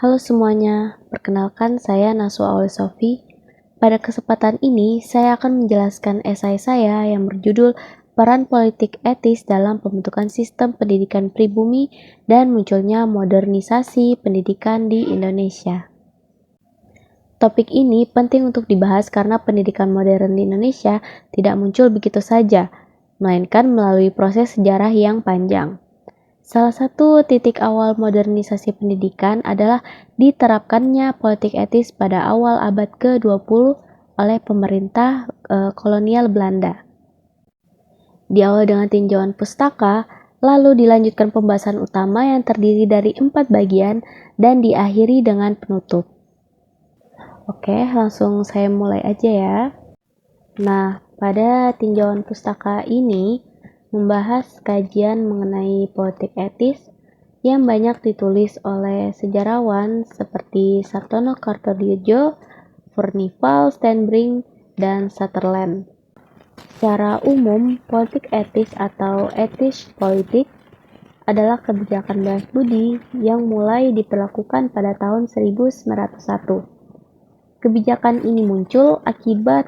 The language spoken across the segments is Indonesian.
Halo semuanya, perkenalkan saya Naswa Auli Sofi. Pada kesempatan ini, saya akan menjelaskan esai saya yang berjudul Peran Politik Etis dalam Pembentukan Sistem Pendidikan Pribumi dan Munculnya Modernisasi Pendidikan di Indonesia. Topik ini penting untuk dibahas karena pendidikan modern di Indonesia tidak muncul begitu saja, melainkan melalui proses sejarah yang panjang. Salah satu titik awal modernisasi pendidikan adalah diterapkannya politik etis pada awal abad ke-20 oleh pemerintah kolonial Belanda. Diawali dengan tinjauan pustaka, lalu dilanjutkan pembahasan utama yang terdiri dari 4 bagian dan diakhiri dengan penutup. Oke, langsung saya mulai aja ya. Nah, pada tinjauan pustaka ini membahas kajian mengenai politik etis yang banyak ditulis oleh sejarawan seperti Sartono Kartodiojo, Furnival, Stenbring, dan Sutherland. Secara umum, politik etis atau etis politik adalah kebijakan balas budi yang mulai diberlakukan pada tahun 1901. Kebijakan ini muncul akibat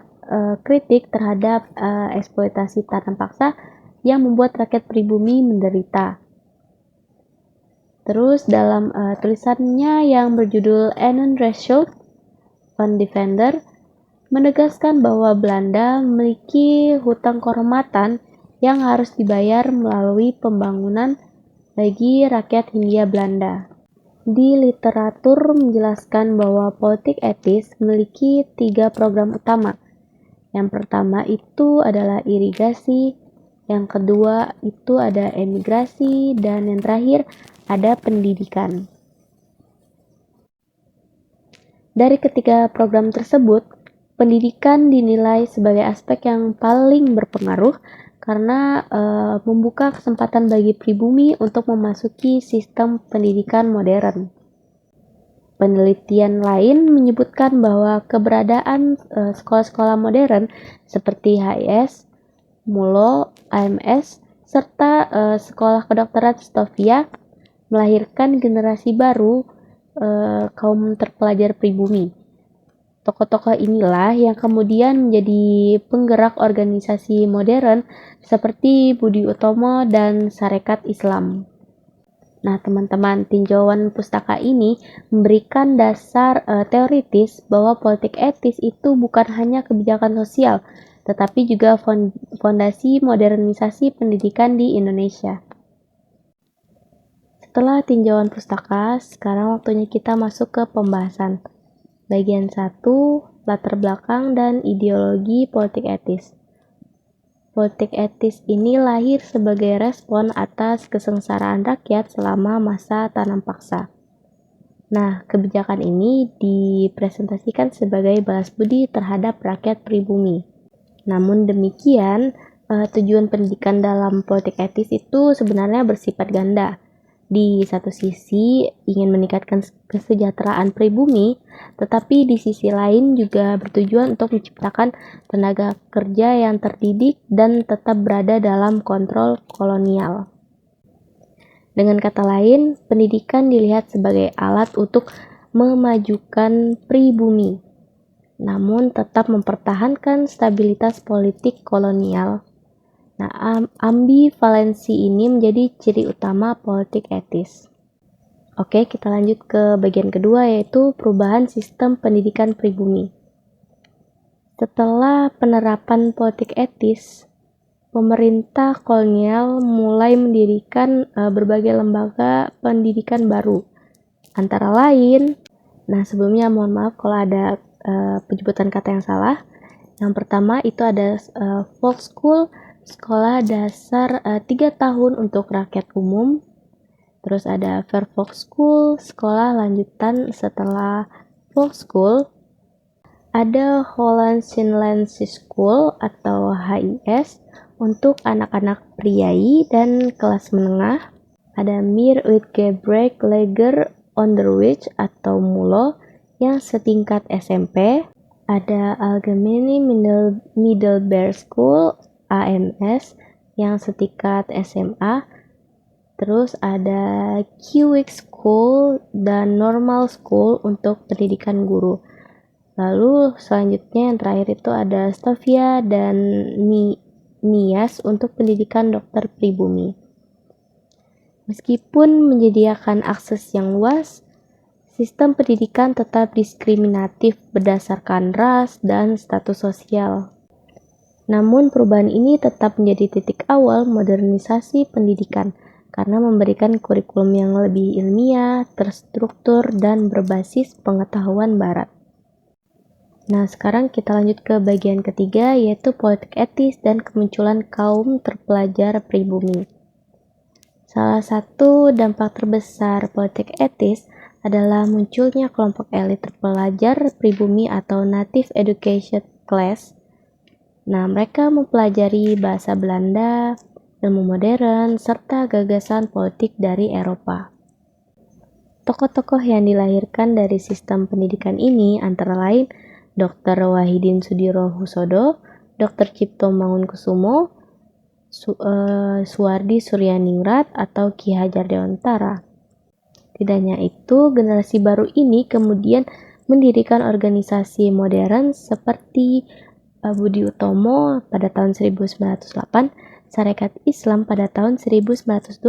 kritik terhadap eksploitasi tanam paksa yang membuat rakyat pribumi menderita. Terus dalam tulisannya yang berjudul Enon Result van Defender menegaskan bahwa Belanda memiliki hutang kehormatan yang harus dibayar melalui pembangunan bagi rakyat Hindia Belanda. Di literatur menjelaskan bahwa politik etis memiliki 3 program utama. Yang pertama itu adalah irigasi, yang kedua itu ada emigrasi, dan yang terakhir ada pendidikan. Dari ketiga program tersebut, pendidikan dinilai sebagai aspek yang paling berpengaruh karena membuka kesempatan bagi pribumi untuk memasuki sistem pendidikan modern. Penelitian lain menyebutkan bahwa keberadaan sekolah-sekolah modern seperti HIS, MULO, AMS, serta sekolah kedokteran Stovia melahirkan generasi baru kaum terpelajar pribumi. Tokoh-tokoh inilah yang kemudian menjadi penggerak organisasi modern seperti Budi Utomo dan Sarekat Islam. Nah, teman-teman, tinjauan pustaka ini memberikan dasar teoritis bahwa politik etis itu bukan hanya kebijakan sosial, tetapi juga fondasi modernisasi pendidikan di Indonesia. Setelah tinjauan pustaka, sekarang waktunya kita masuk ke pembahasan. Bagian 1, latar belakang dan ideologi politik etis. Politik etis ini lahir sebagai respon atas kesengsaraan rakyat selama masa tanam paksa. Nah, kebijakan ini dipresentasikan sebagai balas budi terhadap rakyat pribumi. Namun demikian, tujuan pendidikan dalam politik etis itu sebenarnya bersifat ganda. Di satu sisi ingin meningkatkan kesejahteraan pribumi, tetapi di sisi lain juga bertujuan untuk menciptakan tenaga kerja yang terdidik dan tetap berada dalam kontrol kolonial. Dengan kata lain, pendidikan dilihat sebagai alat untuk memajukan pribumi, namun tetap mempertahankan stabilitas politik kolonial. Nah, ambivalensi ini menjadi ciri utama politik etis. Oke, kita lanjut ke bagian kedua, yaitu perubahan sistem pendidikan pribumi. Setelah penerapan politik etis, pemerintah kolonial mulai mendirikan berbagai lembaga pendidikan baru. Antara lain, sebelumnya mohon maaf kalau ada penyebutan kata yang salah. Yang pertama itu ada folk school, sekolah dasar 3 tahun untuk rakyat umum. Terus ada Fairfax School, sekolah lanjutan setelah folk school. Ada Holland Sinlensi School atau HIS untuk anak-anak priai dan kelas menengah. Ada Meer Uitgebrek Leger Onderwijs atau MULO yang setingkat SMP. Ada Algemene Middelbare School AMS yang setingkat SMA. Terus ada QX School dan Normal School untuk pendidikan guru. Lalu selanjutnya yang terakhir itu ada Stovia dan Nias untuk pendidikan dokter pribumi. Meskipun menyediakan akses yang luas, sistem pendidikan tetap diskriminatif berdasarkan ras dan status sosial. Namun perubahan ini tetap menjadi titik awal modernisasi pendidikan karena memberikan kurikulum yang lebih ilmiah, terstruktur, dan berbasis pengetahuan barat. Nah, sekarang kita lanjut ke bagian ketiga, yaitu politik etis dan kemunculan kaum terpelajar pribumi. Salah satu dampak terbesar politik etis adalah munculnya kelompok elit terpelajar pribumi atau native education class. Nah, mereka mempelajari bahasa Belanda, ilmu modern, serta gagasan politik dari Eropa. Tokoh-tokoh yang dilahirkan dari sistem pendidikan ini antara lain Dr. Wahidin Sudirohusodo, Dr. Cipto Mangunkusumo, Suwardi Suryaningrat, atau Ki Hajar Dewantara. Tidak hanya itu, generasi baru ini kemudian mendirikan organisasi modern seperti Budi Utomo pada tahun 1908, Sarekat Islam pada tahun 1912,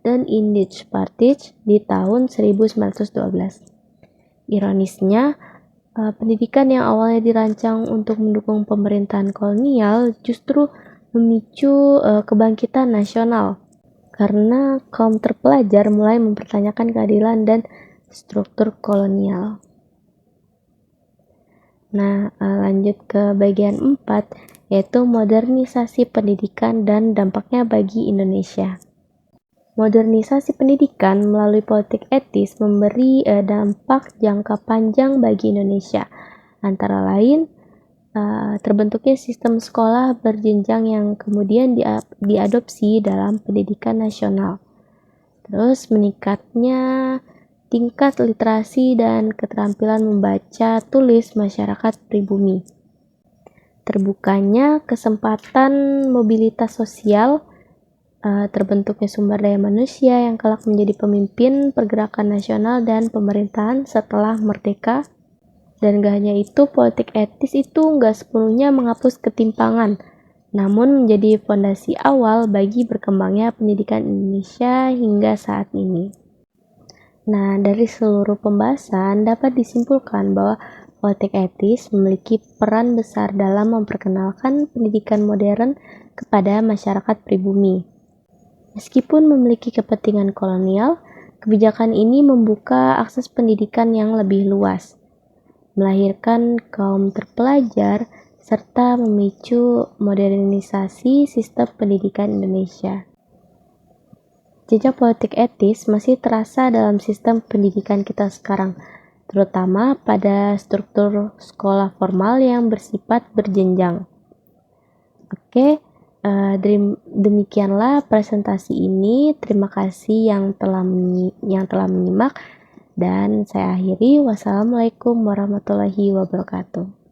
dan Indich Partij di tahun 1912. Ironisnya, pendidikan yang awalnya dirancang untuk mendukung pemerintahan kolonial justru memicu kebangkitan nasional karena kaum terpelajar mulai mempertanyakan keadilan dan struktur kolonial. Nah, lanjut ke bagian 4, yaitu modernisasi pendidikan dan dampaknya bagi Indonesia. Modernisasi pendidikan melalui politik etis memberi dampak jangka panjang bagi Indonesia. Antara lain, terbentuknya sistem sekolah berjenjang yang kemudian diadopsi dalam pendidikan nasional. Terus meningkatnya tingkat literasi dan keterampilan membaca tulis masyarakat pribumi. Terbukanya kesempatan mobilitas sosial, terbentuknya sumber daya manusia yang kelak menjadi pemimpin pergerakan nasional dan pemerintahan setelah merdeka. Dan gak hanya itu, politik etis itu gak sepenuhnya menghapus ketimpangan, namun menjadi fondasi awal bagi berkembangnya pendidikan Indonesia hingga saat ini. Nah, dari seluruh pembahasan dapat disimpulkan bahwa politik etis memiliki peran besar dalam memperkenalkan pendidikan modern kepada masyarakat pribumi. Meskipun memiliki kepentingan kolonial, kebijakan ini membuka akses pendidikan yang lebih luas, melahirkan kaum terpelajar, serta memicu modernisasi sistem pendidikan Indonesia. Jejak politik etis masih terasa dalam sistem pendidikan kita sekarang, terutama pada struktur sekolah formal yang bersifat berjenjang. Oke, demikianlah presentasi ini. Terima kasih yang telah menyimak, dan saya akhiri. Wassalamualaikum warahmatullahi wabarakatuh.